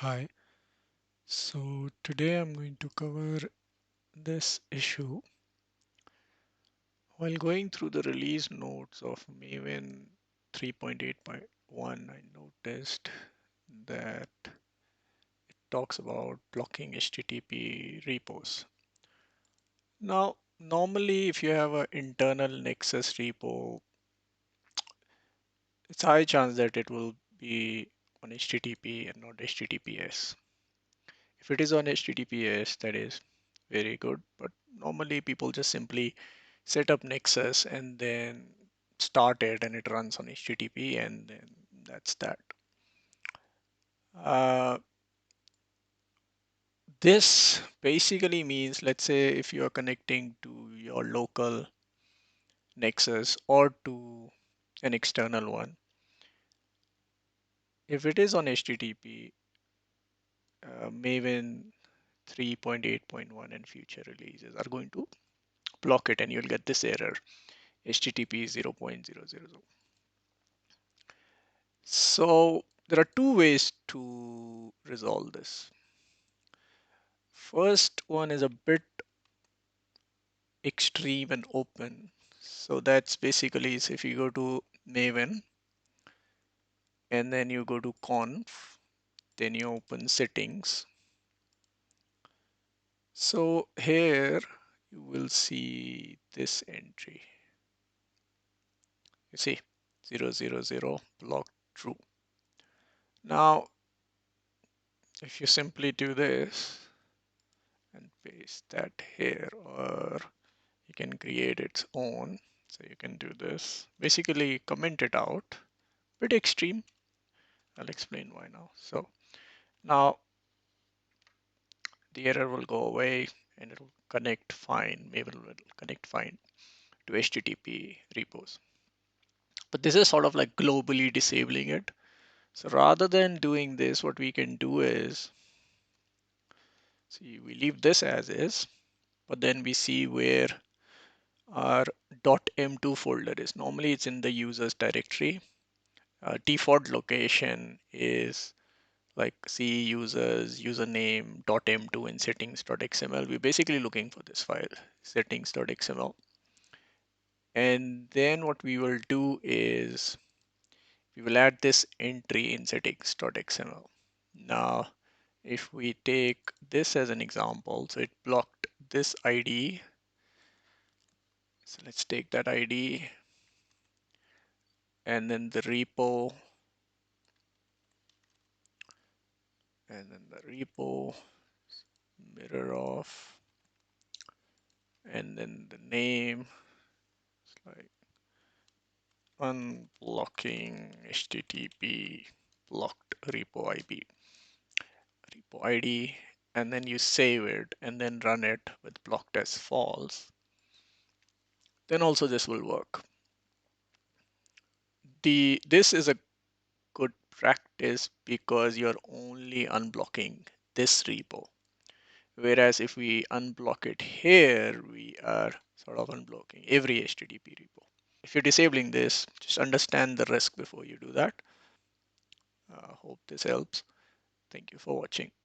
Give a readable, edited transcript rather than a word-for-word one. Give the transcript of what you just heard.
Hi, so today I'm going to cover this issue. While going through the release notes of Maven 3.8.1, I noticed that it talks about blocking HTTP repos. Now, normally if you have an internal Nexus repo, it's a high chance that it will be on HTTP and not HTTPS. If it is on HTTPS, that is very good, but normally people just simply set up Nexus and then start it and it runs on HTTP and then that's that. Uh, this basically means, let's say if you are connecting to your local Nexus or to an external one, if it is on HTTP, Maven 3.8.1 and future releases are going to block it and you'll get this error HTTP 0.000. So there are two ways to resolve this. First one is a bit extreme and open. So that's basically is if you go to Maven and then you go to conf, then you open settings. So here you will see this entry. You see 000 blocked true. Now, if you simply do this and paste that here, or you can create its own. So you can do this. Basically comment it out. Bit extreme. I'll explain why now. So now the error will go away and it will connect fine. Maven will connect fine to HTTP repos. But this is sort of like globally disabling it. So rather than doing this, what we can do is, see, we leave this as is, but then we see where our .m2 folder is. Normally it's in the users directory. Default location is like C users, username, .m2 and settings.xml. We're basically looking for this file, settings.xml. And then what we will do is we will add this entry in settings.xml. Now, if we take this as an example, so it blocked this ID. So let's take that ID and then the repo and then the repo mirror of and then the name like unblocking HTTP blocked repo ID, and then you save it and then run it with blocked as false. Then also this will work. This is a good practice because you're only unblocking this repo. Whereas if we unblock it here, we are sort of unblocking every HTTP repo. If you're disabling this, just understand the risk before you do that. Hope this helps. Thank you for watching.